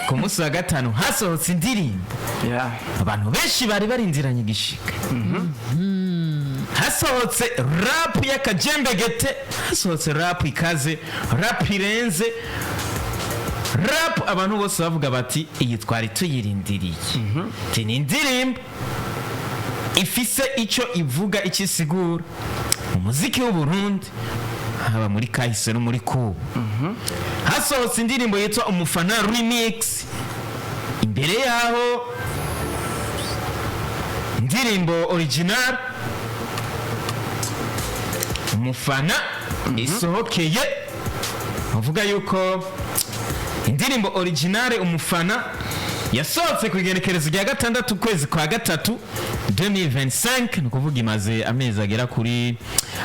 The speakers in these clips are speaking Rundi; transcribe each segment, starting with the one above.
ku munsi wa gatanu hasohotse indirimbo abantu benshi bari barindiranye igishika hasohotse rap y'akajembegete, hasohotse rap ikaze, rap irenze, rap abantu bose bavuga bati iyi twari tuyirindiriye. Ni indirimbo ifise icyo ivuga, icyo isigura umuziki w'u Burundi, haba muri kahise no muri kubu. Hasohotse indirimbo yitwa Umufana remix. Imbere yaho indirimbo original Umufana isohokeye, avuga yuko indirimbo originale Umufana yasohotse ku igenekerezo rya 6 kwezi kwa 3 2025, no kuvuga imaze amezi agera kuri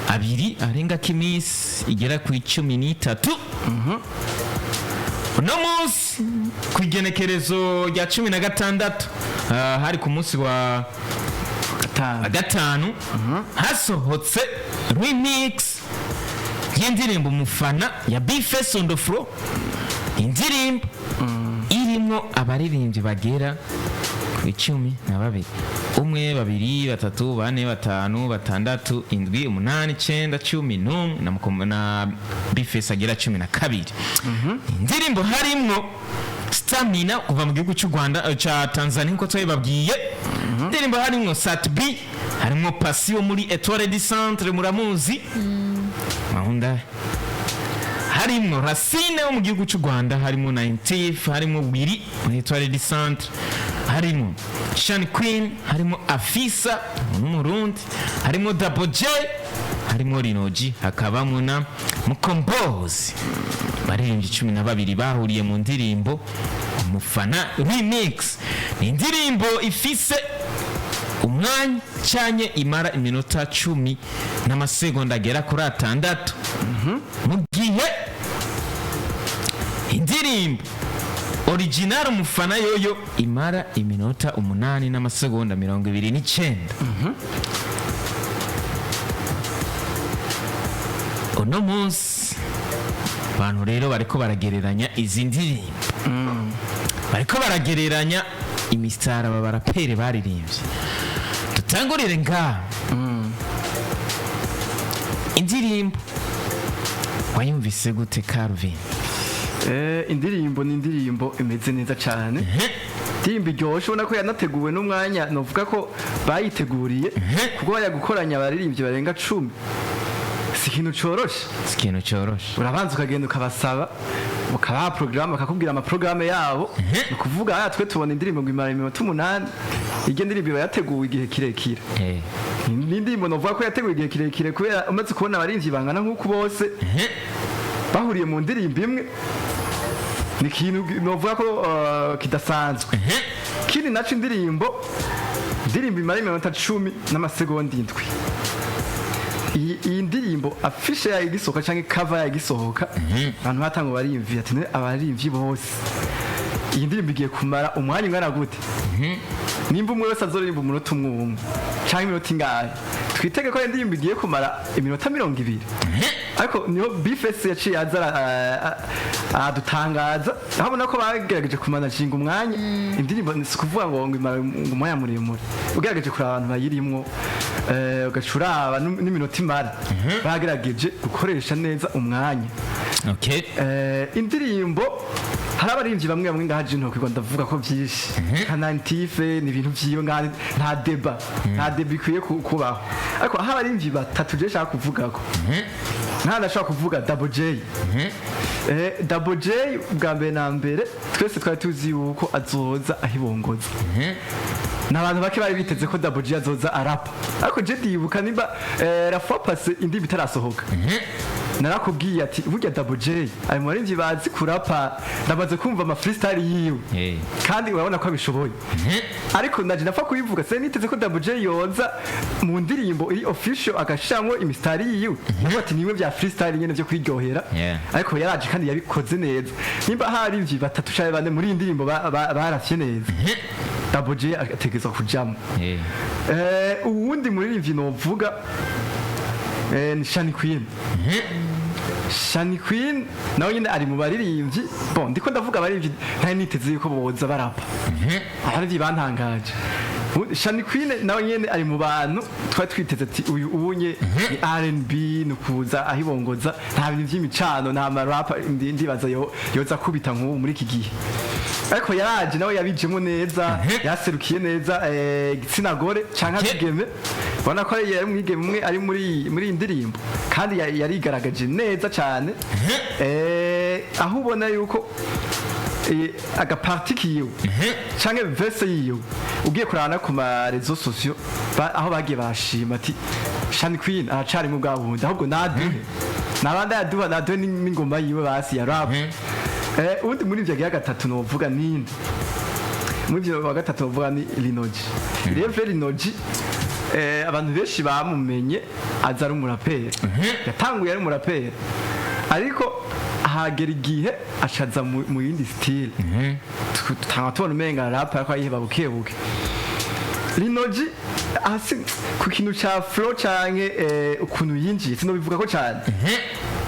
2 arenga kimisi igera ku 13. No munsi ku igenekerezo rya 16 hari ku munsi wa gatanu hasohotse remix y'indirimbo Umufana ya Bface on the floor. Indirimbo irimo abaririmbyi bagera ku 12, 1 2 3 4 5 6 7 8 9 10 na Bface agera 12. Indirimbo harimo Stamina kuva mu gihugu cy'u Rwanda cha Tanzania nko twababwiye. Indirimbo harimo Satb, harimo Passion muri Etoile du Centre muramuzi. Mahunda harimo Racine wo mu gihugu cy'u Rwanda, harimo 90, harimo Wiri muri Etoile du Centre, harimo Shani Queen, harimo Afisa n'umurundi, harimo Double J, harimo Rinoji, hakabamo na Mukombozi. Baririmbyi 12 bahuriye mu ndirimbo Umufana remix. Ni indirimbo ifise umwanya cyanye imara iminota 10 n'amasegonda agera kuri 6. Mu gihe indirimbo original Umufana yoyo imara iminota 8 n'amasegonda 29. Uno munsi abantu rero bariko baragereranya izi ndirimbo, bariko baragereranya imisara barapere baririmbye. Tutangurire nga indirimbo wayumvise gute Calvin? Indirimbo ni indirimbo imeze neza cyane. Indirimbo iryoshe, ubona ko yanateguwe n'umwanya, novuga ko bayiteguriye kuko bayagukoranya abaririmbyi barenga 10. Ikintu coroshe. Urabanza ukagenda ukabasaba ukabaha program, bakakubwira ama programme yabo, ukuvuga twe tubona indirimbo ngo imara iminota 8. Iyo ndirimbo yateguwe igihe kirekire. Ni indirimbo novuga ko yateguwe igihe kirekire kubera umaze kubona abarinzi bangana nk'uko bose bahuriye mu ndirimbo imwe. Ni ikintu novuga ko kidasanzwe. Kindi naco indirimbo imara iminota 10 n'amasegonda 7. Iyi ndirimbo afishe ya igisohoka canke cover ya igisohoka, abantu batango barimvye ati abarimvyi bose iyi ndirimbo igiye kumara umwanya ungana gute. Nimba umwe wese azoririmba umunota umwe canke iminota ingahe, twitege ko indirimbo igiye kumara iminota 20. Ariko niho Bface yaciye adutangaza, ahabona ko bagerageje kumanajinga umwanya. Indirimbo sikuvuga ngo imara umwanya muremure, ugerageje kuri abantu bayirimwo ugacuraba n'iminota imara, bagerageje gukoresha neza umwanya. Indirimbo hari abarinzi bamwe ngahaje nto kwigwa ndavuga ko byinshi nka 90 ni ibintu byiyo nta deba ikwiye kubaho. Ariko aho abarinzi batatu je shaka kuvuga ko ndashaka kuvuga Double J. Double J bwa mbere na mbere twese twari tuzi yuko azoza ahibongoza. N'abantu bake bari biteze ko Double J azoza arapa, ariko je ndibuka nimba la fois passée indi bitarasohoka narakubwiye ati burya Double J ari mu barinzi bazi kurapa, ndamaze kumva ama freestyle yiwe kandi urabona ko abishoboye. Ariko naje napfa kubivuga se niteze ko Double J yoza mu ndirimbo iri official agashamo imistari yiwe, ati niwe bya freestyle nyene byo kwiryohera. Ariko yaraje kandi yabikoze neza. Nimba hari imvyi batatu shaye bane muri indirimbo barafye neza, Double J ategezwa kujamo. Uwundi muri imvyi novuga ni Shani Queen. Shani Queen nawe nyine ari mu baririmbyi bon ndiko ndavuga abaririmbyi ntari niteze yuko boza barapa abaririmbyi bantangaje Shani Queen nawe nyene ari mu bantu twari twiteze ati uyu ubunye ni R&B nukuza ahibongoza nta bintu by'imicano nta marapa ndibaza yoza kubita nk'ubu muri iki gihe ariko yaraje nawe yabijemo neza yaserukiye neza igitsina gore canka kigeme bona ko yari mwigeme umwe ari muri indirimbo kandi yarigaragaje neza cyane aho ubona yuko agaparti kiyo canke verse yiyo ugiye kurana ku ma réseaux sociaux aho bagiye bashima ati Shani Queen aracari mu bwabundi ahubwo naduhe nabanda yaduha naduhe n'ingoma yiwe basi ya rap undi muri ivyo gihe gatatu novuga ninde muri ivyo wa gatatu novuga ni Linoji rero Linoji abantu benshi bamumenye aza ari umuraperi yatanguye ari umuraperi ariko hagera igihe ashaza mu yindi style tubona umenga rap ariko ayiheba bukebuke Linoji asi ku kintu ca flow canke ukuntu yinjiye sinobivuga ko cyane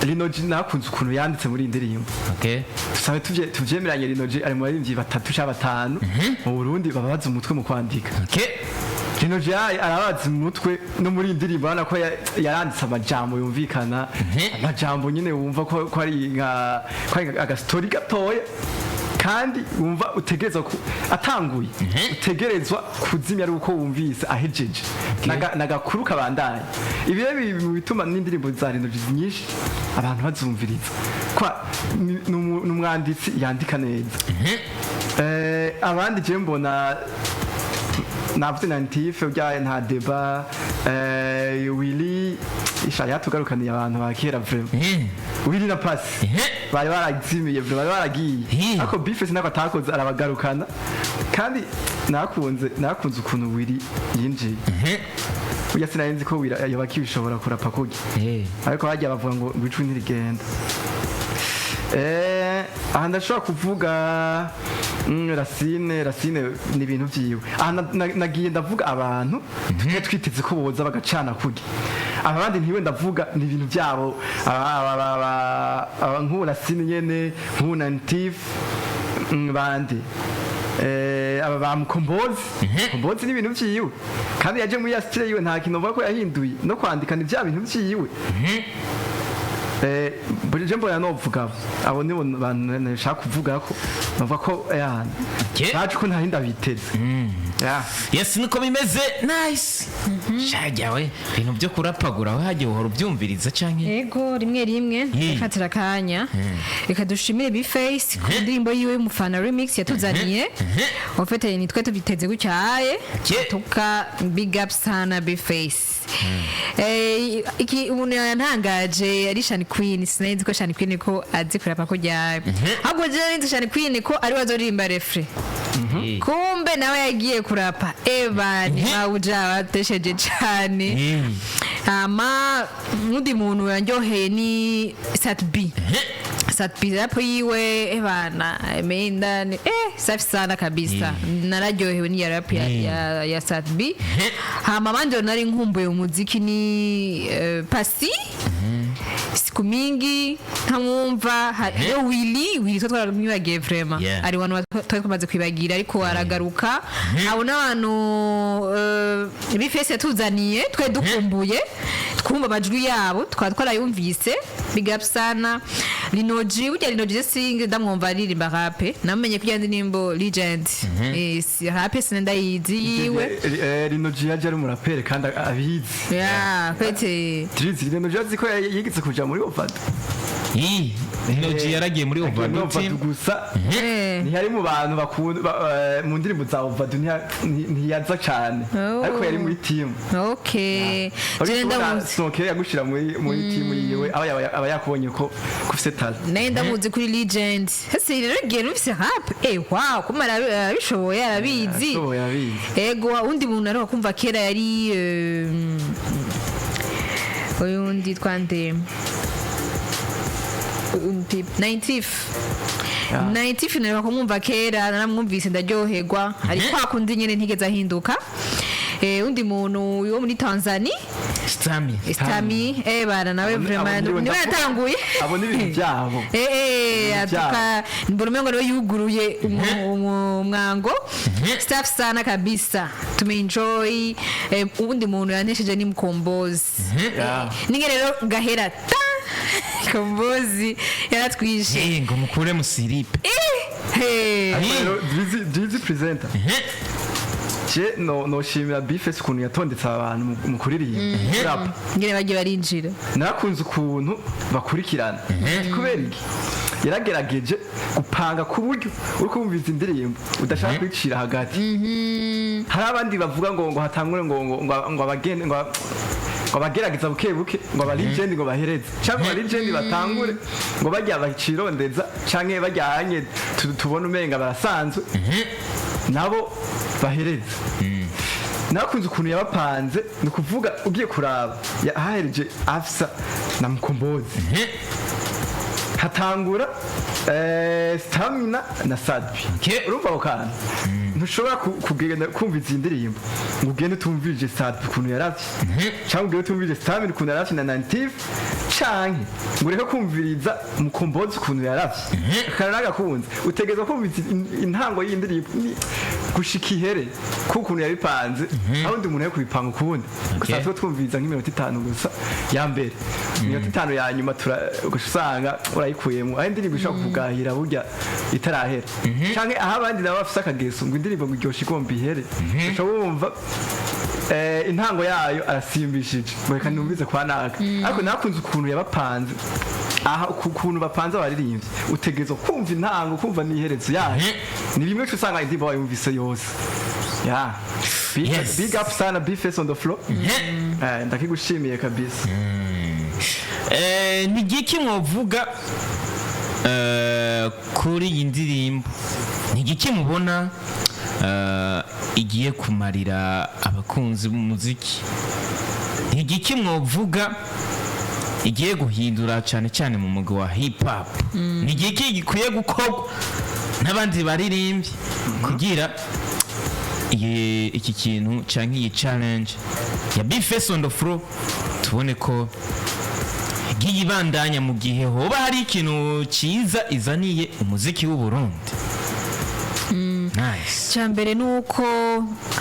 Linoji nakunze ukuntu yanditse muri indirimbo tusabe tuvyemeranye Linoji ari mu baririmbyi batatu ca batanu mu Burundi babaza umutwe mu kwandika Linoji arabaza umutwe no muri indirimbo bana ko yaranditse amajambo yumvikana amajambo nyine wumva ko ari aga story gatoya kandi wumva utegerezwa atanguye utegerezwa kuzimya ari uko wumvise ahejeje nagakuru kabandanye ibihe bituma n'indirimbo za Linoji nyinshi abantu bazumviriza kwa n'umwanditsi yandika neza abandi je mbona navuze nantife ujyaye nta deba Willy ishari yatugarukaniye abantu bakera vraiment Willy na Pasi bari baragizimiye bari baragiye ariko Bifes nako atakoze arabagarukana kandi nakunze ukuntu Willy yinjiye uya sinayenzi ko Willy yobaki bishobora kurapa kugi ariko hajya bavuga ngo bicu ntirigenda aha ndashobora kuvuga Racine ni ibintu byiwe aha nagiye ndavuga abantu tujye twiteze ko boza bagacana kugi aba bandi ntiwe ndavuga ni ibintu byabo nk'ubu Racine nyene nk'ubu Nantif bandi aba Bamukombozi ni ibintu byiwe kandi yaje muri ya style yiwe nta kintu ko yahinduye no kwandika ni bya bintu byiwe buri jembo ya novuga abo nibo nashaka kuvuga ko bavuga ko bacu ko nta hinda biteze yes niko bimeze nice shajyawe ibintu byo kurapagura aho hagiye uhora ubyumviriza canke yego rimwe ifatira kanya reka dushimire Bface ku ndirimbo yiwe Umufana remix yatuzaniye ofete nitwe tubiteze gucyaye tuka big up sana Bface iki umuntu yantangaje ari Shani Queen sinzi ko Shani Queen ko azi kurapa ko ryaye ahubwo je nzi Shani Queen ko ari wazorimba refre kumbe nawe yagiye kurapa ni mawuja watesheje cyane n'undi muntu yanyoheye ni Satbi hapo yiwe bana imeenda safi sana kabisa nararyohewe ni rap ya Satbi mama ndio nari nkumbuye umuziki ni Pasi siku mingi ntamwumva hariyo Willy twaramwibagiye vraiment ari wantu twamaze kwibagira ariko aragaruka abo n'abantu Bface yatuzaniye twe dukumbuye twumva amajwi yabo twarayumvise big up sana Linoji singe ndamwumva aririmba rap namenye kujya ndimbo legend rap sinenda yizi yiwe Linoji yaje ari umuraperi kandi abizi kwete Linoji azi ko yigitse kuja muri Umufana Linoji yaragiye muri Umufana gusa ntiyari mu bantu bakunda mu ndirimbo za Umufana ntiyaza cyane ariko yari muri team genda yagushira muri team yiwe aba yakubonye ko kufise talent nenda muzi kuri legend hasi rero gero ufise rap wow kumara bishoboye arabizi ego undi muntu ari kumva kera yari undi twande Natif nero kumumva kera naramwumvise ndaryoherwa ariko akundi nyene ntigeze ahinduka undi muntu wo muri Tanzania Stami bana nawe vraiment niwe yatanguye abo n'ibintu byabo atuka mbona ngo yuguruye umwango staff sana kabisa tumeenjoy ubundi muntu yanesheje ni Mkombozi ninge rero gahera Mkombozi yaratwishe ngo mukure musiripe Drizzy presenter je no shimira Bifes ukuntu yatondetse abantu mu kuririmba rap ngene bagiye barinjira nakunze ukuntu bakurikirana kubera iki yaragerageje gupanga ku buryo uri kumviza indirimbo udashaka kwicira hagati hari abandi bavuga ngo hatangure ngo abagende ngo abagerageza buke ngo aba legend ngo bahereze cyangwa aba legend batangure ngo bajya bacirondeza canke bajyanye tubona umenga barasanzwe nabo bahereze nakunze ukuntu yabapanze ni kuvuga ugiye kuraba yahereje Afsa na Mkombozi hatangura Stamina na Sadbi urumva ukana ntushobora kugenda kumviza indirimbo ngo ugende tumvije Sadbi ukuntu yaravye cyangwa ugende tumvije Stamina ukuntu yaravye na Native canke ngo ureke kumviriza Mkombozi ukuntu yaravye karanaga kunze utegeza kumviza intango y'indirimbo gushika ihere kukuntu yabipanze ahundi umuntu yo kubipanga ukundi gusa twe twumviriza nk'iminota 5 gusa ya mbere iminota 5 ya nyuma turagusanga urayikuyemo aho indirimbo ishaka kugahira burya itarahera canke aho abandi nabo bafise akageso ngo indirimbo ngiryoshye igomba ihere ushobora wumva intango yayo arasimbishije reka numvize kwa naka ariko nakunze ukuntu yabapanze aha ukuntu bapanze abaririmbyi utegezo kumva intango kumva n'iherezo yayo ni bimwe usanga indirimbo wayumvise yose big up sana Bifes on the floor ndakigushimiye kabisa ni giki mwovuga kuri iyi ndirimbo ni giki mubona igiye kumarira abakunzi b'umuziki ni giki mwovuga igiye guhindura cyane cyane mu mugwi wa hip hop ni giki gikwiye gukorwa n'abandi baririmbyi kugira iki kintu canke iyi challenge ya Bifes on the floor tubone ko giyibandanya mu gihe hoba hari ikintu ciza izaniye umuziki w'u Burundi. Nice. Cyambere nuko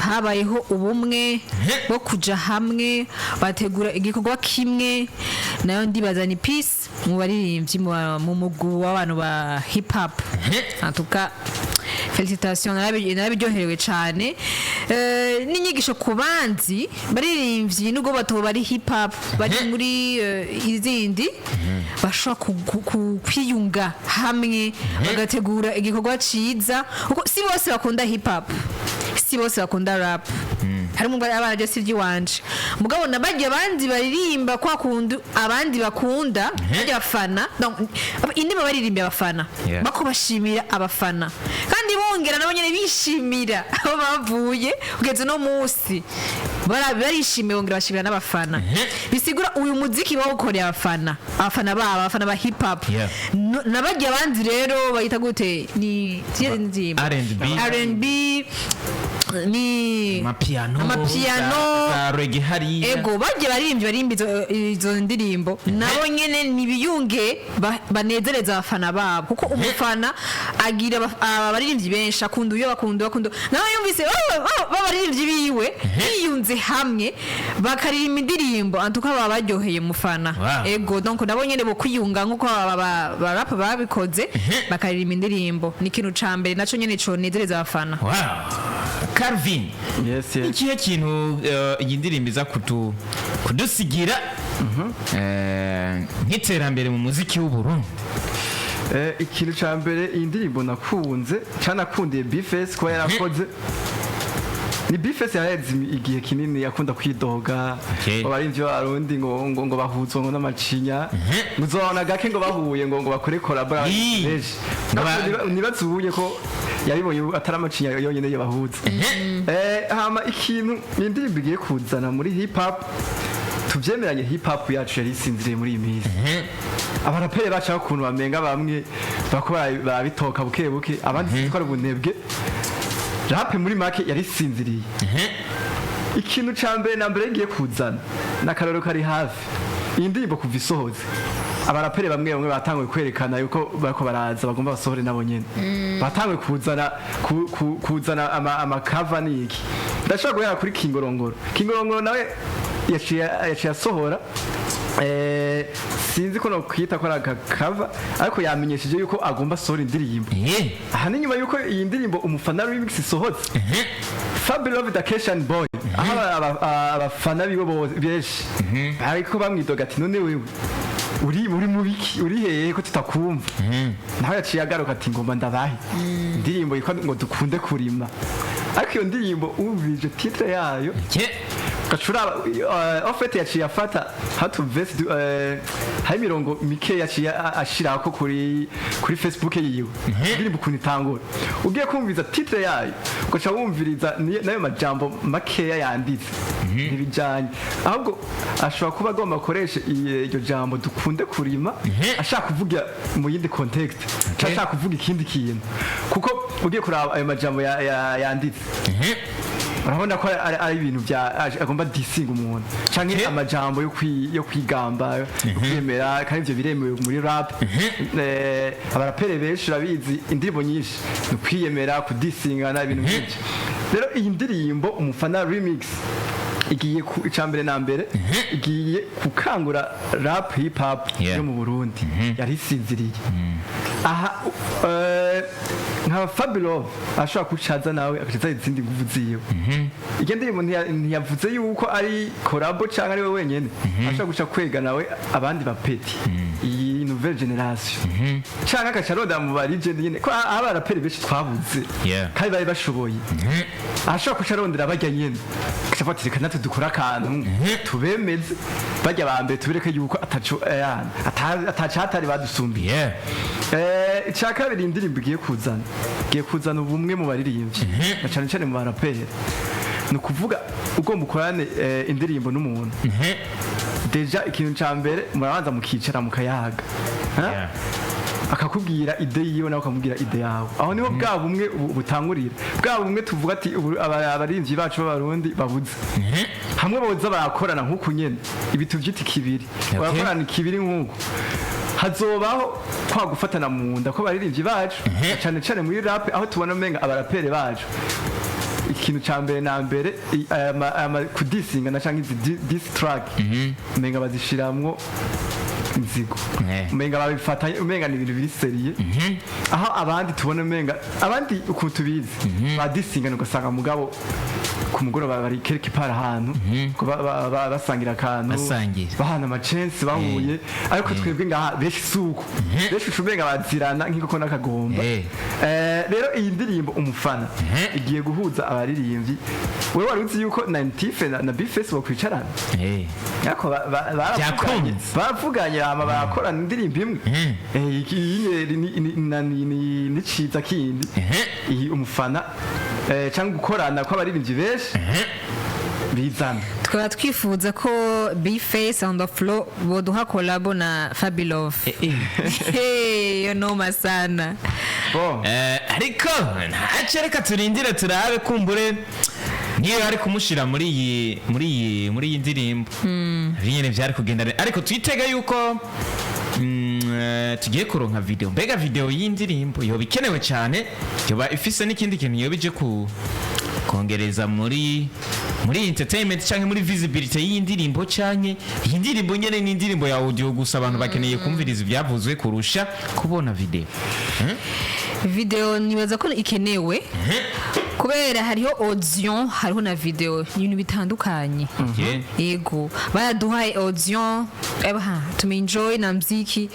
habayeho ubumwe bo kuja hamwe bategura igikorwa kimwe nayo ndibaza ni peace mu baririmbyi mu mugu w'abantu ba hip hop antuka felicitation narabiryoherewe cyane n'inyigisho ku banzi baririmbyi nubwo batoba bari hip hop bari muri izindi bashobora kwiyunga hamwe bagategura igikorwa ciza uko si bose bakunda hip hop si bose bakunda rap harimo abana si by'iwanje mugabo nabagiye abandi baririmba kwa kundu abandi bakunda abafana indimo baririmba abafana bako bashimira abafana kandi bongera nabo nyene bishimira aho bavuye ugeze no musi barishimiye bongera bashimira n'abafana bisigura uyu muziki bawukoreye abafana ba hip hop nabagiye abandi rero bayita gute ni R&B ni amapiano reggae hari ego bagiye barimba izo ndirimbo nabo nyene nibiyunge banezereza abafana babo kuko umufana agira abaririmbyi benshi akunda uyo bakunda nawe yumvise babaririmbyi biwe biyunze hamwe bakaririmba indirimbo antuka baba baryoheye umufana ego donc nabo nyene bo kwiyunga nkuko rap babikoze bakaririmba indirimbo ni ikintu ca mbere naco nyene co nezereza abafana. Calvin, ikihe kintu iyi ndirimbo iza kudusigira nk'iterambere mu muziki w'u Burundi? Ikintu ca mbere iyi ndirimbo nakunze canakundiye Bifes ko yarakoze ni Bifes yaheze igihe kinini yakunda kwidoga abarimvyi b'abarundi ngo bahuzwa ngo n'amacinya muzobona gake ngo bahuye ngo bakore collaboration nibazuye ko yabibonye ataramacinya yonyene yabahuza hama ikintu indirimbo igiye kuzana muri hip hop tuvyemeranye hip hop yacu yari isinziriye muri iyi minsi abaraperi baca ukuntu bamenga bamwe bakora babitoka buke abandi twari bunebwe rap muri make yari isinziriye ikintu ca mbere na mbere ngiye kuzana n'akararo kari hafi iyi ndirimbo kuva isohoze abaraperi bamwe bamwe batanguye kwerekana yuko bariko baraza bagomba basohore nabo nyene batanguye kuzana amakava n'iki ndashobora guhera kuri Kingorongoro nawe yaciye asohora sinzi ko no kwita ko kava ariko yamenyesheje yuko agomba asohora indirimbo aha ni nyuma yuko iyi ndirimbo umufana remix isohotse Fabulous Vacation Boy aho abafana bibo benshi ariko bamwidoga ati none wewe uri mubiki uri hehe ko tutakumva nawe yaciye agaruka ati ngomba ndabahe indirimbo yitwa ngo dukunde kurima ariko iyo ndirimbo umvije titre yayo gacura ofete yaciye afata hatu vest hari mirongo mike yaciye ashirako kuri Facebook yiwe indirimbo kuntu itangura ugiye kumviza titre yayo ugaca wumviriza nayo majambo makeya yanditse ntibijanye ahubwo ashobora kuba agomba gukoresha iryo jambo dukunde kurima ashaka kuvuga mu yindi context ashaka kuvuga ikindi kintu kuko ugiye kuraba ayo majambo yanditse urabona ko ari ibintu agomba disinga umuntu canke amajambo yo kwigamba kwemera kandi ivyo biremewe muri rap abarapere benshi urabizi indirimbo nyinshi ni kwiyemera kudisingana ibintu nk'ivyo rero iyi ndirimbo umufana remix igiye icambere na mbere igiye kukangura rap hip hop yo mu Burundi yari isinziriye aha nka Fabulous ashobora kucaza nawe akacaza izindi nguvu ziwe iyo ndirimbo ntiyavuze yuko ari collab canke ari we wenyene ashobora guca kwega nawe abandi bapeti iyi nouvelle generation canke akacaroda mu barigende nyene ko abaraperi benshi twabuze kandi bari bashoboye ashobora kucarondera bajya nyene akacafatirika natwe dukora akantu tubemeze bajya bambere tubereke yuko atacatari badusumbiye icya kabiri indirimbo igiye kuzana ubumwe mu baririmbyi na cyane cyane mu baraperi ni ukuvuga ugomba ukorane indirimbo n'umuntu deja ikintu cya mbere murabanza mukicara mukayaga akakubwira ide yiwe nawe ukamubwira ide yawe aho niho bwa bumwe butangurira bwa bumwe tuvuga ati abaririmbyi bacu b'abarundi babuze hamwe boza barakorana nk'uku nyene ibi tuvyita ikibiri barakorana ikibiri nk'uko hazobaho kwa gufatana mu nda ko baririmbyi bacu cyane cyane muri rap aho tubona menga abarapere bacu ikintu ca mbere na mbere kudisinga na canke diss track menga bazishiramwo inzigo umenga babifatanye umenga ni ibintu biri seriye aho abandi tubona umenga abandi ukuntu tubizi badisinga ugasanga mugabo ku mugoroba bari quelque part ahantu basangira akantu bahana amachance bahuye ariko twebwe ngaha beshi suko beshi umenga bazirana nk'iko nakagomba rero iyi ndirimbo umufana igiye guhuza abaririmbyi wewe waruzi yuko 90 na B-Face bakwicarana yako baravuganye ama barakorana indirimbo imwe ni ciza kindi iyi umufana cyangwa gukorana kw'abaririmbyi benshi bizana tukaba twifuza ko B-Face on the floor boduha collabo na Fabulous yo noma sana ariko ntacyo reka turindire turabe kumbure niyo ari kumushira muri iyi ndirimbo nyine byari kugenda ariko twitega yuko tugiye kuronka video mbega video y'indirimbo yoba ikenewe cyane yoba ifise n'ikindi kintu yoba ije kongereza muri entertainment cyangwa muri visibility y'indirimbo cyane iyi ndirimbo nyene ni indirimbo ya audio gusa abantu bakeneye kumviriza ibyavuzwe kurusha kubona video nibaza ko ikenewe kubera hariho audio hariho na video ibintu bitandukanye yego baraduhaye audio tumenjoy na muziki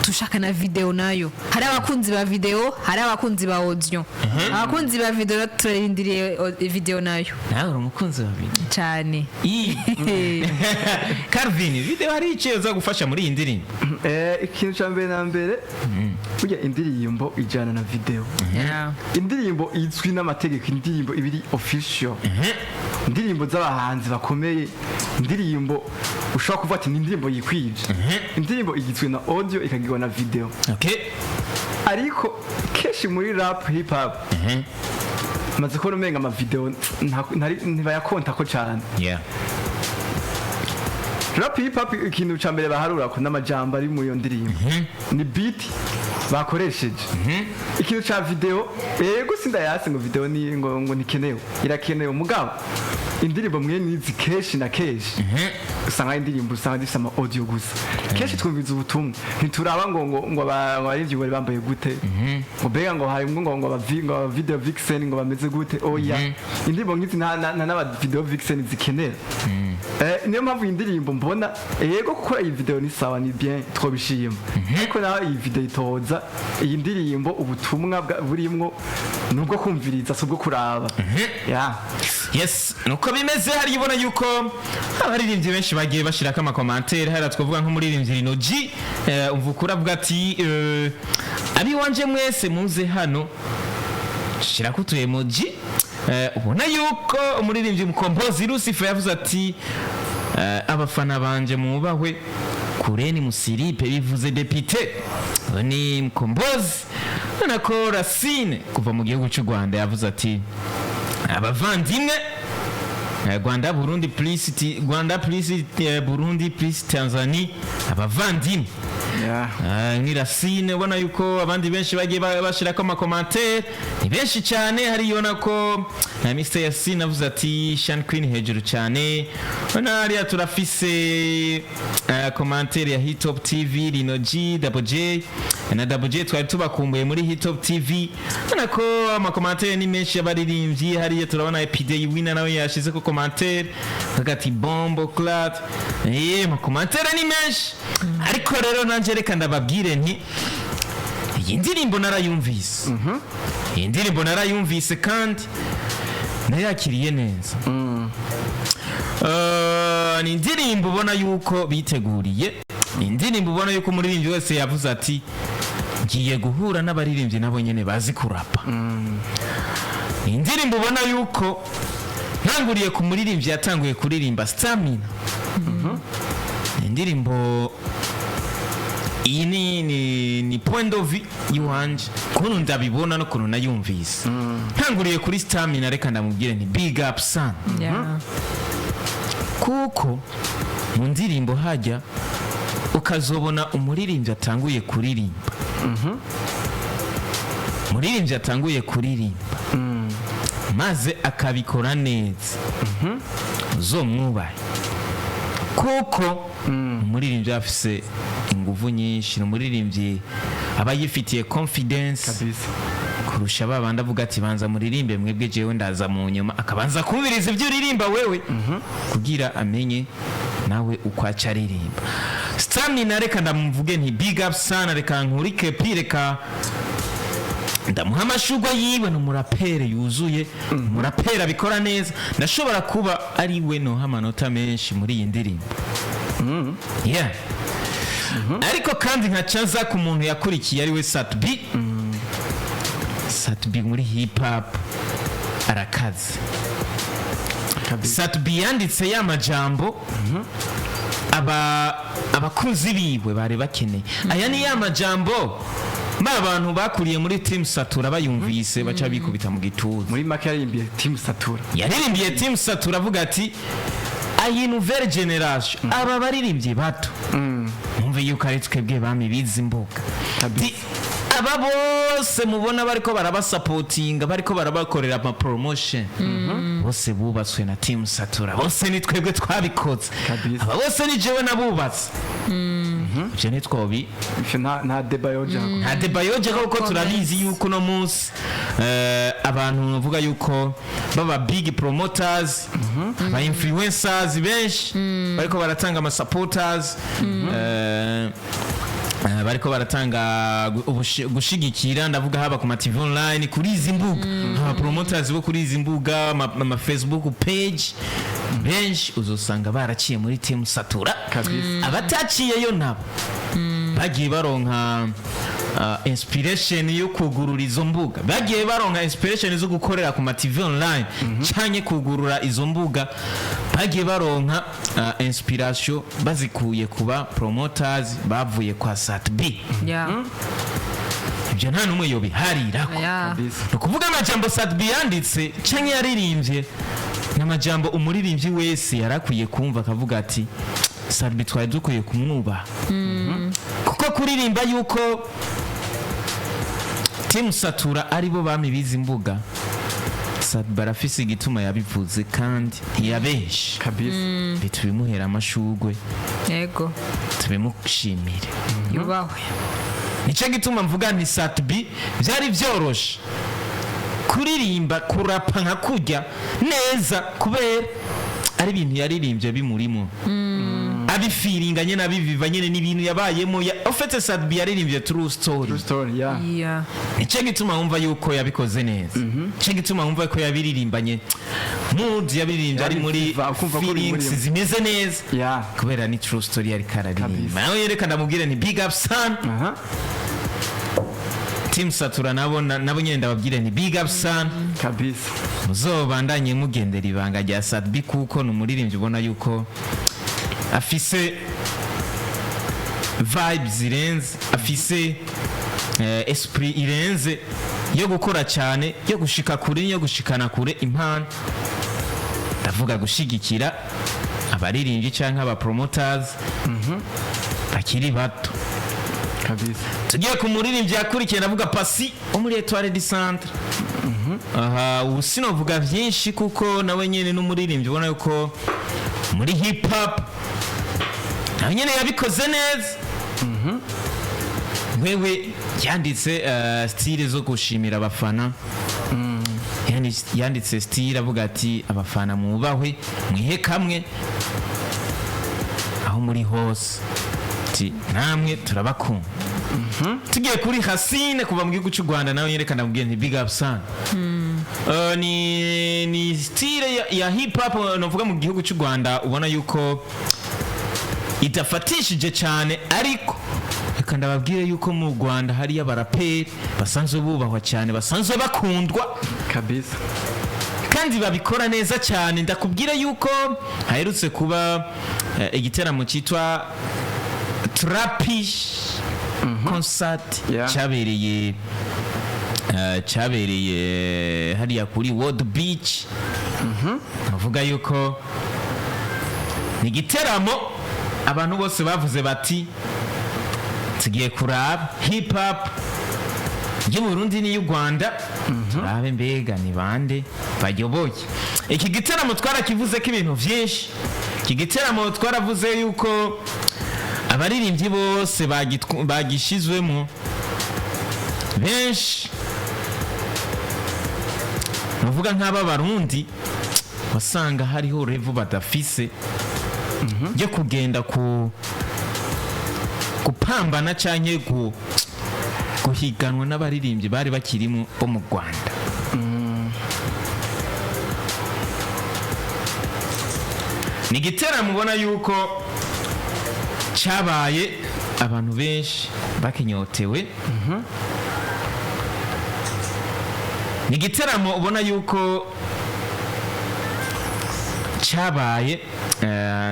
tushaka na video nayo hari abakunzi ba video hari abakunzi ba audio abakunzi ba video turindiriye video nayo nawe uri umukunzi wa video cyane Calvin video hari icyo zo gufasha muri iyi ndirimbo ikintu cya mbere na mbere burya indirimbo ijana na video indirimbo izwi n'amategeko indirimbo ibiri official indirimbo z'abahanzi bakomeye indirimbo ushobora kuvuga ati ni indirimbo yikwije indirimbo igizwe na audio ikagirwa na video ariko kenshi muri rap hip hop maze ko rumenga ama video ntibayakonta ko cyane yeah rap hip hop ikintu ca mbere baharura ko n'amajambo ari mu yo ndirimbo ni beat bakoresheje ikintu ca video yego sindayase ngo video ni ngo nikenewe irakenewe mugabo indirimbo mwe nizi keshi na keshi usanga indirimbo usanga zifite ama audio gusa keshi twumviza ubutumwa ntituraba ngo abarivyi bari bambaye gute ngo bega ngo hari ngo video vixen ngo bameze gute oya indirimbo nkizi na video vixen zikenera niyo mpamvu indirimbo mbona yego gukora iyi video ni sawa ni bien twobishima ariko naho iyi video itoza iyi ndirimbo ubutumwa burimwo nubwo kumviriza subwo kuraba yes nuko bimeze hari ibona yuko abaririmbyi benshi bagiye bashiraka ama commentaire hari twavuga nko muririmbyi Rinoji umvukura avuga ati abi wanje mwese muze hano shira kutu emoji ubona yuko umuririmbyi mukompozi Lucifer yavuze ati abafana banje mubahwe kureni musiripe bivuze depite ni mukompozi nako Racine kuva mu gihugu cy'u Rwanda yavuze ati abavandimwe Rwanda Burundi please Burundi please Tanzania abavandimwe ni Racine ubona yuko abandi benshi bagiye bashirako ama commentaire ni benshi cyane hari yona ko Mr Yasin avuze ati Shan Queen hejuru cyane bana hari turafise commentaire ya Hitop TV Rinoji Double J na Double J twari tubakumbuye muri Hitop TV bana ko ama commentaire ni menshi abaririmbyi hari turabona Epidey winner nawe yashize ko commentaire hagati bombo clat ama commentaire ni menshi ariko rero nanje reka ndababwire nti iyi ndirimbo narayumvise iyi ndirimbo narayumvise kandi nayakiriye neza ni indirimbo ubona yuko biteguriye indirimbo ubona yuko umuririmbyi wese yavuze ati ngiye guhura n'abaririmbyi nabo nyene bazi kurapa indirimbo ubona yuko ntanguriye ku muririmbyi yatanguye kuririmba Stamina indirimbo iyi ni point of view yuwanje kuntu ndabibona no kuntu nayumvise ntanguriye kuri Stamina reka ndamubwire ni big up son kuko mu ndirimbo hajya ukazobona umuririmbyi atanguye kuririmba umuririmbyi atanguye kuririmba maze akabikora neza uzomwubahe kuko umuririmbyi afise inguvu nyinshi umuririmbyi aba yifitiye confidence kabisa kurusha babandi avuga ati banza muririmbe mwebwe jewe ndaza mu nyuma akabanza kubiriza ibyo uririmba wewe kugira amenye nawe uko acaririmba Stamina reka ndamvuge nti big up sana reka nkurike pireka ndamuha amashugwa yiwe n'umurapere yuzuye umurapere abikora neza ndashobora kuba ari we no hamanota menshi muri iyi ndirimbo ariko kandi nkacaza ku muntu yakurikiye ari we Satbi muri hip hop arakaze Satbi yanditse ya majambo abakunzi biwe bari bakeneye aya ni ya majambo abantu bakuriye muri Team Satura bayumvise baca bikubita mu gituza muri make yarimbiye Team Satura avuga ati ayi nouvelle generation aba baririmbye bato mwumve yuko ari twebwe bami bizi imbuga aba bose mubona bariko barabasupportinga bariko barabakorera ama promotion bose bubatswe na Team Satura bose ni twebwe twabikoze aba bose ni jewe nabubatse je nitwobi nta debayoja kuko turabizi yuko no munsi abantu bavuga yuko baba big promoters aba influencers benshi bariko baratanga ama supporters bariko baratanga gushigikira ndavuga haba ku TV online kuri izi mbuga aba promoters bo kuri izi mbuga ama Facebook page benshi uzosanga baraciye muri Team Satura abataciye yo nabo bagiye baronka inspiration yo kugurura izo mbuga bagiye baronka inspiration zo gukorera ku TV online cyanye kugurura izo mbuga bagiye baronka inspiration bazikuye kuba promoters bavuye kwa Satbi ibyo nta numwe yobiharirako Aya. kabisa ni ukuvuga amajambo Sadbi yanditse canke yaririmbye ni amajambo umuririmbyi wese yarakwiye kumva akavuga ati Sadbi twari dukwiye kumwubaha kuko kuririmba yuko Team Satura aribo bamibiza imbuga Sadbi barafise igituma yabivuze kandi ntiyabeshe kabisa bitubimuhera amashugwe yego tubimushimire yubahwe nicyo gituma mvuga nti Sadbi byari byoroshe kuririmba kurapa nka kurya neza kubera ari ibintu yaririmbye bimurimo abifiringa nyene abiviva nyene n'ibintu yabayemo ofete Sadbi yaririmbye true story yeah nicyo gituma wumva yuko yabikoze neza nicyo gituma wumva ko yabiririmbanye mood yabiririmbye ari muri Ukumva ko uri feelings muri- zimeze neza yeah kubera ni true story yari kararirimba Kabisa. nawe yereka ndamubwire ni big up son aha Team Satura nabo nyene ndababwire ni big up son kabisa muzobandanye mugendera ibanga rya Sadbi kuko numuririmbyi ubona yuko afise vibes zirenze afise esprit irenze yo gukora cyane yo gushika kure yo gushikana kure impano ndavuga gushigikira abaririmbyi canke aba promoters bakiri bato kabisa tugiye ku muririmbyi yakurikiye ndavuga Pasi wo muri Etoile du Centre aha ubu sinovuga byinshi kuko nawe nyene n'umuririmbyi ubona yuko muri hip hop nawe nyene yabikoze neza wewe yanditse style zo gushimira abafana yanditse style avuga ati abafana mwubahwe mwihe kamwe aho muri hose ati namwe turabakunda tugiye kuri Hasine kuva mu gihugu cy'u Rwanda nawe yerekana mubwiye nti big up son ni style ya hip hop novuga mu gihugu cy'u Rwanda ubona yuko idafatishije cyane ariko reka ndababwire yuko mu Rwanda hari abaraperi basanzwe bubahwa cyane basanzwe bakundwa kabisa kandi babikora neza cyane ndakubwira yuko haherutse kuba igiteramo cyitwa Trapish concert Yeah. cyabereye hariya kuri World Beach avuga yuko ni igiteramo abantu bose bavuze bati tugiye kuraba hip hop y'u Burundi n'iy'u Rwanda turabe mbega ni bande bayoboye iki giteramo twarakivuze ko ibintu byinshi iki giteramo twaravuze yuko abaririmbyi bose bagishizwemo benshi bavuga nk'aba barundi wasanga hariho revu badafise yo kugenda gupambana canke guhiganwa n'abaririmbyi bari bakirimo bo mu Rwanda ni igiteramo ubona yuko cyabaye abantu benshi bakinyotewe ni igiteramo ubona yuko cyabaye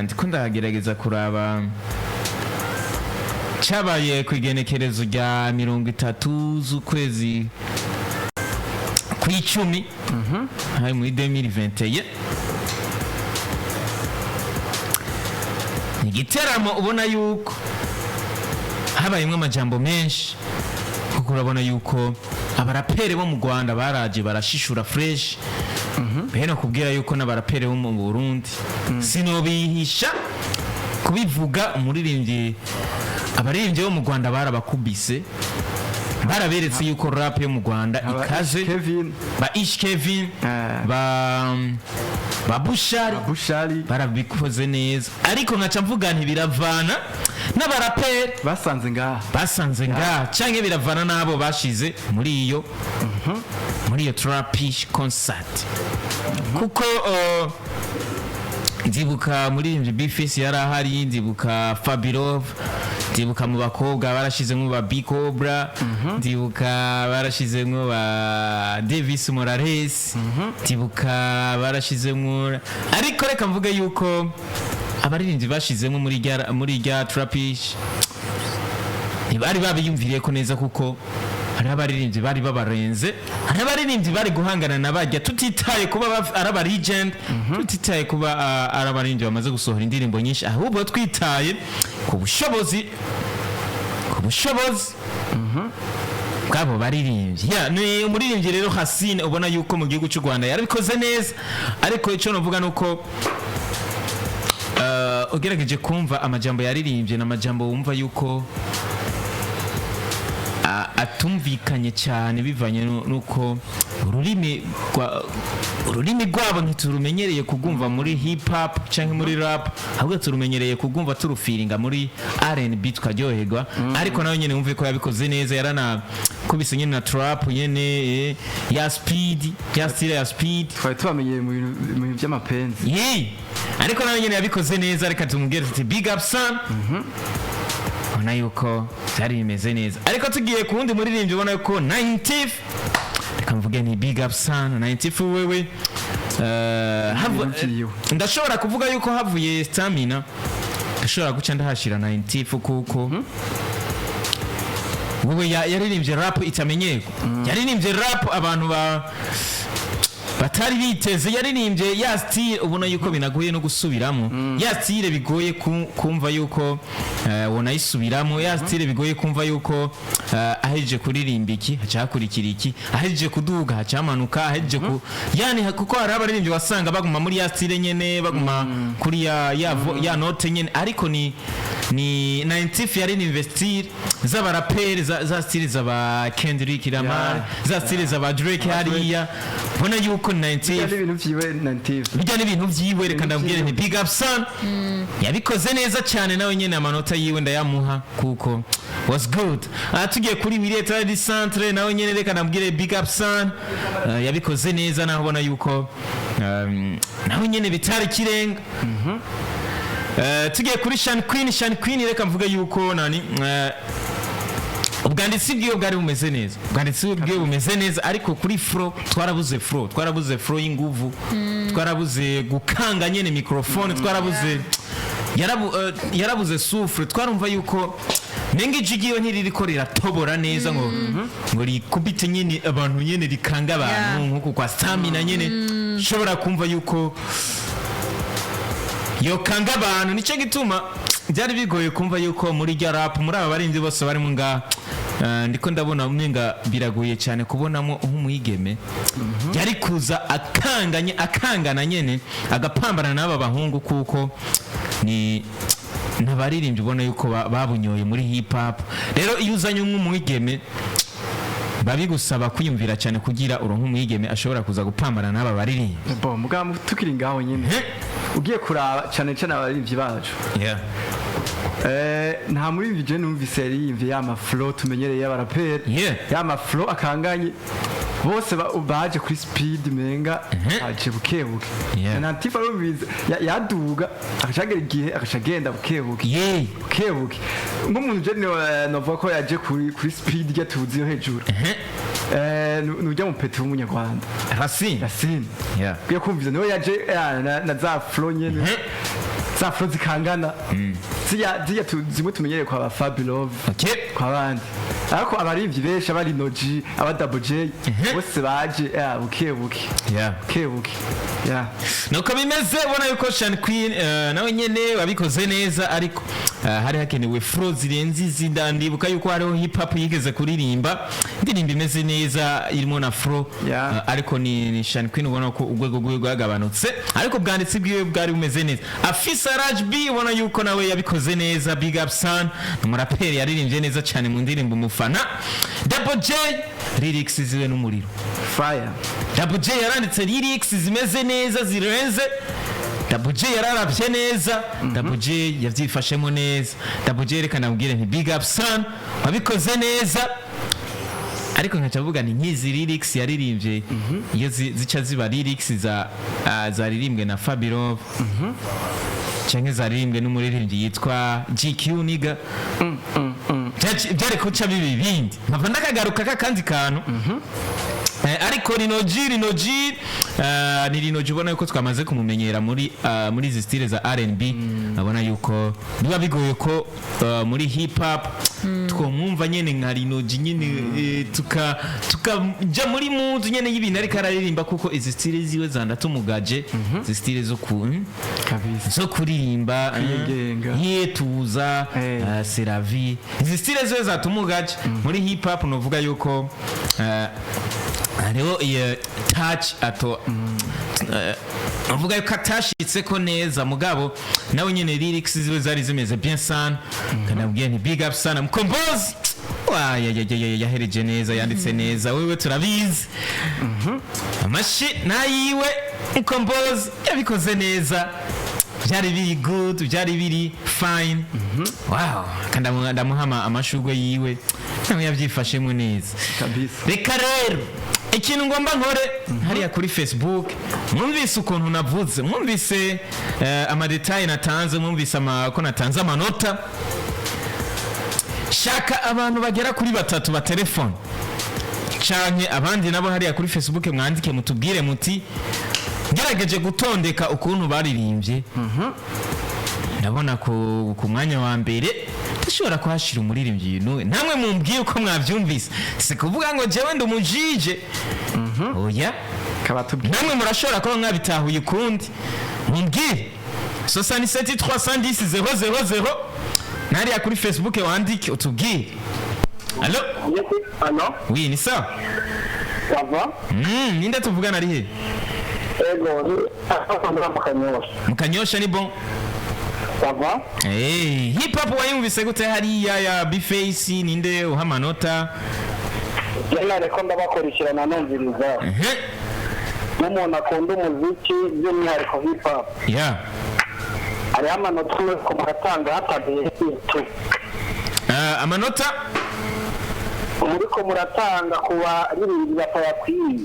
ndiko ndagerageza kuraba cyabaye ku igenekerezo rya 30 z'ukwezi kw'icumi hari muri 2021 ni igiteramo ubona yuko habayemo amajambo menshi kuko urabona yuko abaraperi bo mu Rwanda baraje barashishura fresh bene kubwira yuko n'abaraperi bo mu Burundi sinobihisha kubivuga umuririmbyi abaririmbyi bo mu Rwanda barabakubise baraberetse yuko rap yo mu Rwanda ikaze ba Ish Kevin ba Bushari barabikoze neza ariko nkaca mvuga nti biravana n'abaraperi basanze ngaha canke biravana nabo bashize muri iyo Trapish concert kuko ndibuka muri Bifisi yari ahari ndibuka Fabirov ndibuka mu bakobwa barashizemo ba Big Cobra ndibuka barashizemo ba Davis Morales ndibuka barashizemo ariko reka mvuge yuko abaririmbyi bashizemo muri rya Trapish ntibari babiyumviriye ko neza kuko hari abaririmbyi bari babarenze, hari abaririmbyi bari guhangana na bajya, tutitaye kuba ari aba legend, tutitaye kuba ari abaririmbyi bamaze gusohora indirimbo nyinshi, ahubwo twitaye ku bushobozi bwabo baririmbyi. Ni umuririmbyi rero Hasine ubona yuko mu gihugu cy'u Rwanda yarabikoze neza, ariko icyo navuga nuko ugerageje kumva amajambo yaririmbye n'amajambo wumva yuko atumvikanye cyane bivanye nuko ururimi rwabo ntiturumenyereye kugumva muri hip hop cyangwa muri rap, ahubwo turumenyereye kugumva turufiringa muri R&B tukaryoherwa. Ariko nawe nyene wumve ko yabikoze neza, yaranakubise nyene na trap nyene ya speed, ya style ya speed, twari tubamenyeye mu bintu by'amapenzi. Ariko nawe nyene yabikoze neza, reka tumubwire tuti big up son. Ubona yuko byari bimeze neza. Ariko tugiye ku wundi muririmbyi ubona yuko 90 reka mvuge ni big up son 90 wewe. Ndashobora kuvuga yuko havuye stamina, ndashobora guca ndahashira 90 kuko wewe yaririmbye rap itamenyerwa, yaririmbye rap abantu batari biteze, yaririmbye ya style ubona yuko binagoye no gusubiramo, ya style bigoye kumva yuko wonayisubiramo, ya style bigoye kumva yuko aheje kuririmba iki hacakurikira iki, aheje kuduga hacamanuka, aheje yani kuko hari abaririmbyi wasanga baguma muri ya style nyene, baguma kuri ya note nyene, ariko ni 90 yari investir z'abaraperi za style z'aba Kendrick Lamar, za style z'aba Drake hariya, bona yuko 90 bijya n'ibintu vyiwe. Reka ndabwire ni big up son, yabikoze neza cyane, nawe nyene amanota yiwe ndayamuha kuko was good. Tugiye kuri Wireta di Centre, nawe nyene reka ndabwire big up son, yabikoze neza, naho ubona yuko nawe nyene bitari kirenga. Tugiye kuri Shan Queen, reka mvuga yuko nani ubwanditsi bwiwe bwari bumeze neza, ubwanditsi bwiwe bumeze neza, ariko kuri twarabuze flow y'inguvu, twarabuze gukanga nyene microphone, twarabuze yarabuze souffle, twarumva yuko nengi jigiwe ntiririko riratobora neza ngo rikubite nyene abantu nyene rikanga abantu nkuko kwa stamina nyene, shobora kumva yuko yokanga abantu. Nico gituma byari bigoye kumva yuko muri rya rap, muri aba barindi bose bari mu nga ndiko ndabona umenga biragoye cyane kubonamo nk'umwigeme yari kuza akangana nyene agapambana n'aba bahungu, kuko ni nabaririmbye ubona yuko babunyoye muri hip hop. Rero iyo uzanye nk'umwigeme babigusaba kwiyumvira cyane kugira uronke umwigeme ashobora kuza gupambana n'aba baririmbyi. Mugabo tukiri ngaho nyene ugiye kuraba cyane abaririmbyi bacu, nta muririmbyi je numvise yaririmbye ya flow tumenyereye y'abaraperi, ya flow akanganye bose baje kuri speed menga aje bukebuke. Na tifa rubize yaduga akashagera igihe akashagenda bukebuke nk'umuntu je novuga ko yaje kuri speed yatuziyo hejuru. Nujya mu Petro w'umunyarwanda Racine byo kumviza niwe yaje na za flow nyene, za flow zikangana zija zimwe tumenyereye kwa ba Fabilove, kwa bandi. Ariko abarivyi benshi abari Noji, aba Double J bose baje bukebuke. Nuko bimeze, ubona yuko Shan Queen nawe nyene wabikoze neza, ariko hari hakenewe flow zirenze izindi. Ndibuka yuko hariho hip hop yigeze kuririmba indirimbo imeze neza irimo na flow, ariko ni Shan Queen ubona ko urwego rwe rwagabanutse, ariko bwanditsi bwiwe bwari bumeze neza. Afisa Raj B ubona yuko nawe yabikoze neza, big up son, umuraperi yaririmbye neza cyane mu ndirimbo Umufana. Double J lyrics ziwe n'umuriro fire. Double J yaranditse lyrics zimeze neza zirenze. Double J yararabye neza, Double J yavyifashemo neza. Double J reka nabwire nti big up son, wabikoze neza. Ariko nkacavuga ni nkizi lyrics yaririmbye iyo zica ziba lyrics za ririmbwe na Fabilove, canke zaririmbwe n'umuririmbyi yitwa GQ niga byari kuca bibi bindi mpava ndakagaruka kakandi kantu ariko rinoji ni rinoji ubona yuko twamaze kumumenyera muri izi style za R&B abona yuko biba bigoye ko muri hip hop twomwumva nyene nka rinoji nyene tukaja muri mood nyene y'ibintu ariko araririmba kuko izi style ziwe zandatumugaje izi style zo kabisa zo kuririmba yetuza seravi izi style ziwe zatumugaje muri hip hop novuga yuko hariho iyo touch ato avuga yuko atashitse ko neza mugabo nawe nyene lyrics ziwe zari zimeze bien sana kanabwiye nti big up sana mkombozi yahereje neza yanditse neza wewe turabizi amashi nayiwe mkombozi yabikoze neza byari biri good byari biri fine wow kandi ndamuhama amashugwe yiwe nawe yabyifashemo neza kabisa reka rero ikintu ngomba nkore hariya kuri Facebook mwumvise ukuntu navuze mwumvise amadetail natanze mwumvise ko natanze amanota shaka abantu bagera kuri batatu ba telefone canke abandi nabo hariya kuri Facebook mwandike mutubwire muti ngerageje gutondeka ukuntu baririmbye ndabona ku mwanya wa mbere dushobora kuhashira umuririmbyi ibintu namwe mumbwiye uko mwabyumvise si kuvuga ngo jewe ndumujije oya namwe murashobora kuba mwabitahuye ukundi mumbwire 67310 nariya kuri Facebook wandike utubwire allo oui ni ça Sava? Ninde tuvugana ari he? Ego, Mukanyosha ni bon. Sava? Hip hop wayumvise gute hariya ya Bface ninde uhamanota? Jana reko ndabakurikirana numviriza. N'umuntu akunda umuziki by'umwihariko hip hop. Yeah. Ari amanota ko muratanga hatabiye tu. Amanota Muriko muratanga kuba ririmbyi batayakwiye.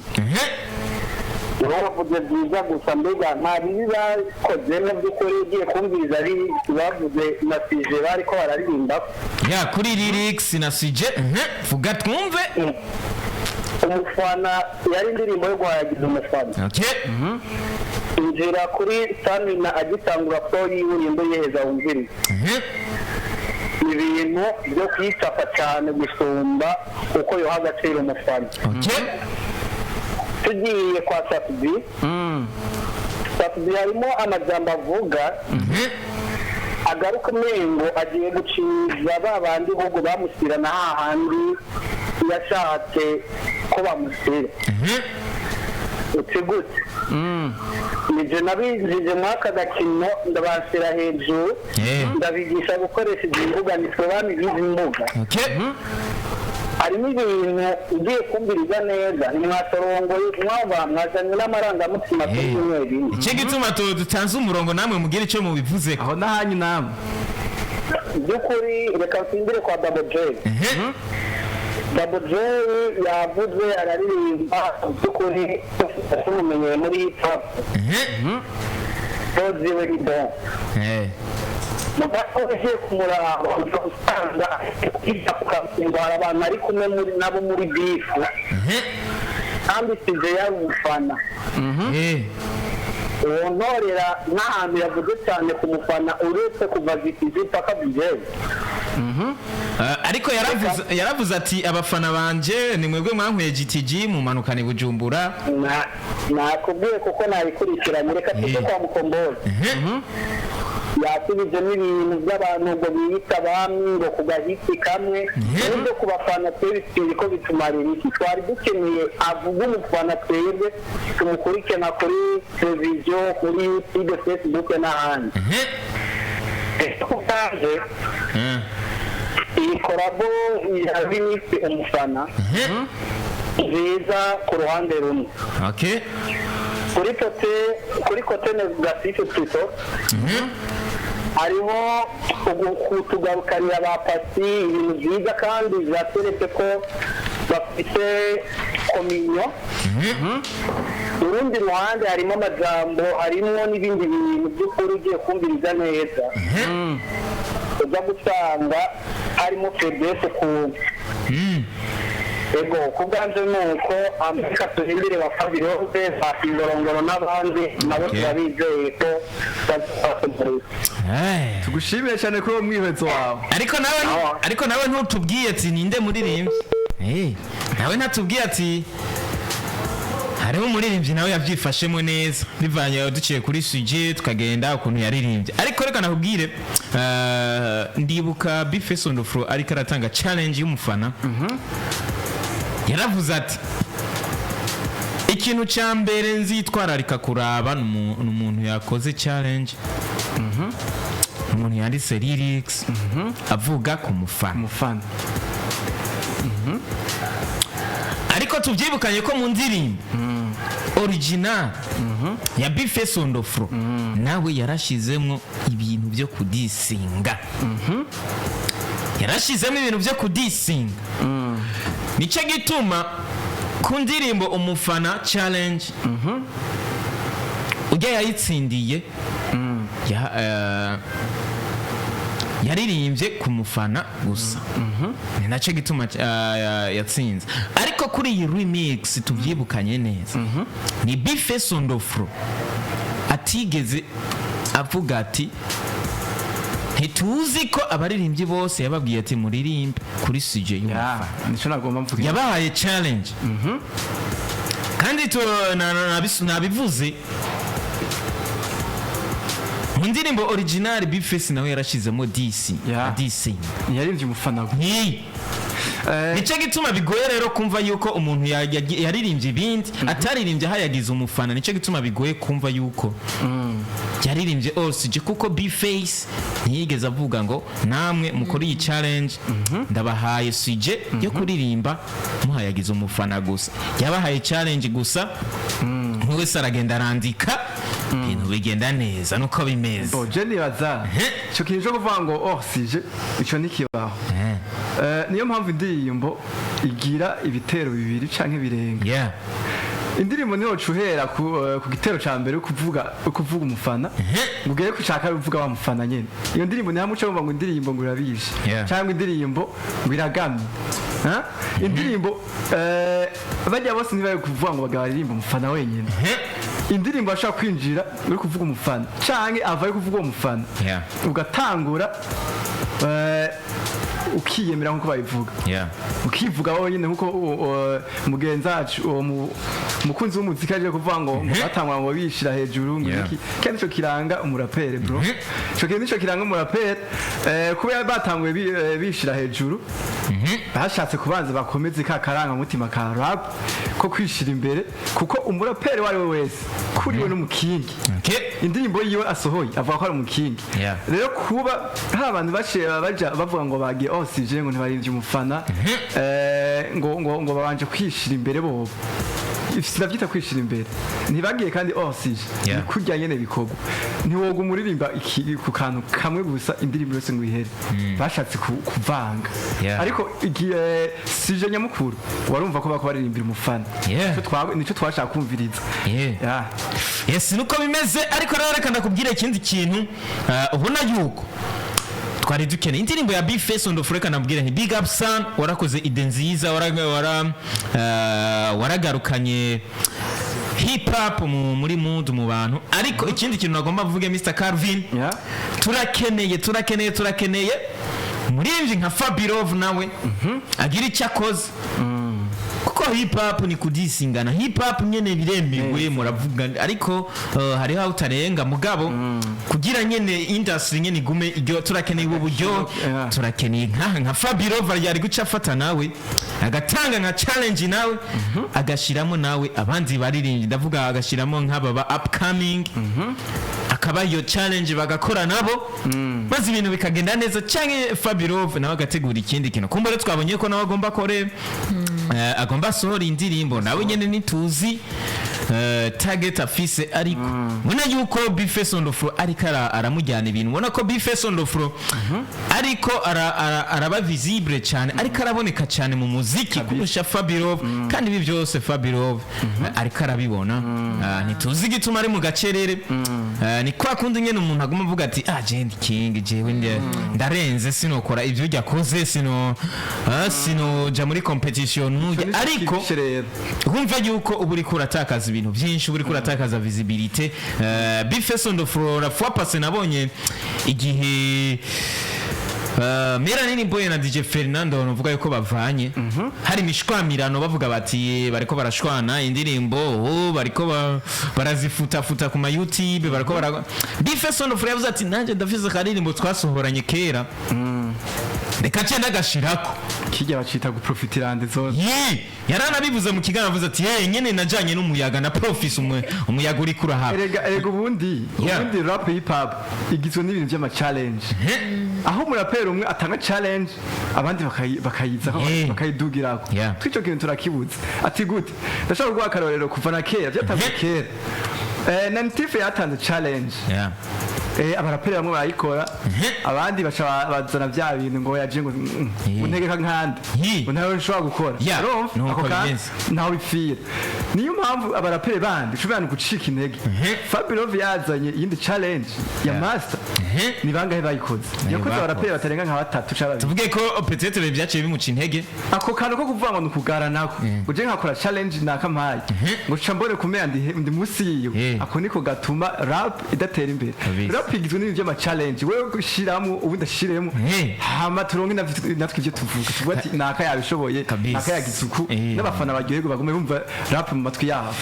Bavuze byiza gusa mbega nta biba koze no by'ukuri ugiye kumviriza ari bavuze na sije bariko bararirimba. Ya kuri lyrics na sije vuga twumve. Umufana yari indirimbo yo guhayagiza umufana. Okay. Injira kuri Stamina agitangura flow y'urimbo yeheza wumviriza. Ibintu byo kwitapa cyane gusumba uko yo hagaciro umufana. Okay. Tugiye kwa Satbi. Satbi harimo amajambo avuga. Agaruka mengo agiye guciza babandi ahubwo bamusirana hahandi yashatse ko bamusira. Utegute. Nije nabinjije mwaka gakino ndabasira hejuru ndabigisha gukoresha imbuga nisobami bizi imbuga. Okay. Harimo ibintu ugiye kumviriza neza nimwasorongoye mwaba mwazanye n'amarangamutima kuri mwebwe. Iki gituma dutanze umurongo namwe mugire icyo mubivuze aho nahanyu namwe. Byukuri reka nsindire kwa Double J. Double J yavuze araririmba byukuri tumumenyeye muri hip hop. Dozi we ribo. Mugakoreshe kumuraba usanga indwara abantu ari kumwe muri nabo muri bifu kandi size yari umufana ntorera n'ahantu yavuze cyane ku mufana uretse kuva zitizi paka bijeye ariko yaravuze ati abafana banje ni mwebwe mwankuye GTG mu manukane Bujumbura nakubwiye kuko nabikurikiranye reka tujye kwa Mukombozi yasubije n'ibintu by'abantu ngo biyita bamwe ngo kugahiti kamwe n'ibyo kubafana twebwe ko bitumarira iki twari dukeneye avuga umufana twebwe tumukurikirana kuri televiziyo kuri YouTube Facebook n'ahandi kukaje iyi korabo ya Vinisi umufana nziza ku ruhande rumwe okay kuri kote negative plutôt hariho kutugarukanira ba pasi ibintu byiza kandi byateretse ko bafite kominyo urundi ruhande harimo amajambo harimo n'ibindi bintu by'ukuri ugiye kumviriza neza uza gusanga harimo fedese kuntu ego kubwanje nuko Amerika turindire Bafabiroze Bakingorongoro n'abandi nabo turabizeye ko bazafasha. tugushimiye cyane kuri uwo mwihezo wawe ariko nawe ntutubwiye ati ninde muririmbyi nawe ntatubwiye ati hariho umuririmbyi nawe yabyifashemo neza bivanye duciye kuri sujet tukagenda ukuntu yaririmbye ariko reka nakubwire ndibuka Bface on the floor ariko aratanga challenge y'umufana yaravuze ati ikintu cya mbere nzitwararika kuraba n'umuntu yakoze challenge umuntu yanditse lyrics avuga ku mufana ariko tubyibukanye ko mu ndirimbo original ya Bface on the floor nawe yarashizemo ibintu byo kudisinga yarashizemo ibintu byo kudisinga nicyo gituma ku ndirimbo umufana challenge ujya yayitsindiye yaririmbye ku mufana gusa ni nacyo gituma yatsinze ariko kuri iyi remix tubyibukanye neza ni Bface on the floor atigeze avuga ati ntituzi ko abaririmbyi bose yababwiye ati muririmbe kuri sujet y'umufana nico nagomba mvuga yabahaye challenge kandi nabivuze mu ndirimbo original Bface nawe yarashizemo DC yaririmbye umufana nicyo gituma bigoye rero kumva yuko umuntu yaririmbye ibindi ataririmbye hayagize umufana nicyo gituma bigoye kumva yuko yaririmbye osije kuko Bface ntiyigeze avuga ngo namwe mukora iyi challenge ndabahaye suje yo kuririmba muhayagize umufana gusa yabahaye challenge gusa wese aragenda arandika ibintu bigenda neza nuko bimeze je nibaza cyo kintu cyo kuvuga ngo osije ico nikibaho niyo mpamvu indirimbo igira ibitero bibiri canke birenga indirimbo niyo cuhera ku gitero ca mbere kuvuga umufana mugere kushaka uvuga wa mufana nyene iyo ndirimbo ni hamuco ngo indirimbo ngo irabishe cyangwa indirimbo biragamye indirimbo bajya bose nibaye kuvuga ngo bagaririmba umufana wenyene indirimbo ashaka kwinjira uri kuvuga umufana canke avaye kuvuga umufana ugatangura ukiyemera nkuko bayivuga ukivuga wenyine nkuko mugenzacu umukunzi w'umuziki aje kuvuga ngo batangwa ngo bishira hejuru ngiki kandi cyo kiranga umurapere bro cyo kintu cyo kiranga umurapere kuba batanguye bishira hejuru bashatse kubanza bakomeze ka karanga mutima ka rap ko kwishira imbere kuko umurapere wari we wese kuri we n'umukingi indirimbo yiwe asohoye avuga ko ari umukingi rero kuba abantu baje bavuga ngo bagiye osije ngo ntibarindye umufana ngo babanje kwishira imbere bo sinavyita kwishira imbere ntibagiye kandi osije ni kurya nyene bikorwa ntiwoga umuririmba ku kantu kamwe gusa indirimbo yose ngo ihere bashatse kuvanga ariko igihe sije nyamukuru warumva ko bako baririmbira umufana nico twashaka kumviriza yes nuko bimeze ariko rero reka ndakubwira ikindi kintu ubona yuko twari dukeneye indirimbo ya Bface on the floor kanabwira nti big up son warakoze ide nziza waragarukanye hip hop muri mood mu bantu ariko ikindi kintu nagomba mvuge Mr Calvin turakeneye muririmbyi nka Fabirov nawe agira icyo akoze kuko hip hop ni kudisingana hip hop nyene biremewe muravuga ariko hariho aho utarenga mugabo kugira nyene industry nyene igume iryo turakeneye uburyo turakeneye nka Fabirov yari guca afata nawe agatanga nka challenge nawe agashiramo nawe abandi baririmbyi ndavuga agashiramo nk'aba upcoming akaba iyo challenge bagakora nabo maze ibintu bikagenda neza cyangwa Fabirov nawe agategura ikindi kintu kumbere twabonye ko nawe agomba kore agomba sohora indirimbo nawe nyene nituzi target afise ariko ubona yuko Bface on the floor ariko aramujyana ibintu ubona ko Bface on the floor ariko araba visible cyane ariko araboneka cyane mu muziki kurusha Fabirov kandi ibi byose Fabirov ariko arabibona ntituzi gituma ari mu gacerere ni kwa kundi nyene umuntu aguma avuga ati Agent King jewe ndarenze sinokora ibyo yakoze sino ja muri competition nuje ariko wumva yuko ubu uri kuratakaza ibintu byinshi uri kuratakaza visibility Bface on the floor fois passé nabonye igihe Meranini Boy na DJ Fernando bavuga yuko bavanye hari mishwamirano bavuga bati bariko barashwana indirimbo bariko barazifuta ku ma YouTube bariko Bface on the floor yavuze ati nanje ndafise karirimbo twasohoranye kera reka cyenda gashirako kijya bacita guprofitirande zose yaranabivuze mu kiganiro avuze ati nyene najanye n'umuyaga na profis umuyaga uri kurahaba erega ubundi rap hip hop igizwe n'ibintu by'ama challenge aho umuraperi umwe atanga challenge abandi bakayiza bakayidugirako twico kintu turakibuza ati gute ndashaka guha akarorero kuva na kera byatanze kera Nantife yatanze challenge abaraperi bamwe barayikora abandi baca bazana bya bintu ngo yaje ngo untegeka nkande unawe nshobora gukora ako kandi naho bipfira niyo mpamvu abaraperi bandi ushobora gucika intege Fabirov yazanye yindi challenge ya master ni bangahe bayikoze yakoze abaraperi batarenga nka batatu cyaba tuvuge ko peut-être byaciye bimuca intege ako kantu ko kuvuga ngo nukugara nako uje nkakora challenge nakampaye ngo cambone kumenya ndi musi yiyo ako niko gatuma rap idatera imbere igizwe n'ibintu by'ama challenge wewe gushiramo ubundi ashiremo hama turonke natwe ibyo tuvuga ati naka yabishoboye naka yagisuku n'abafana baryoherwa bagume bumva rap mu matwi yabo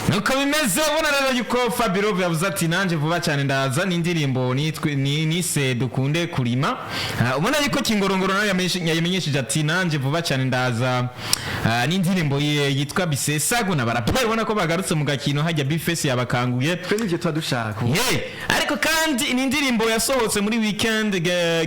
nuko bimeze ubona rero yuko Fabirov yavuze ati nanje vuba cyane ndaza n'indirimbo nise dukunde kurima ubona yuko Kingorongoro nayo yamenyesheje ati nanje vuba cyane ndaza n'indirimbo yitwa Bisesago na baraperi ubona ko bagarutse mu gakino hajya Bface yabakanguye twe n'ivyo twadushaka ariko kandi ni indirimbo yasohotse muri weekend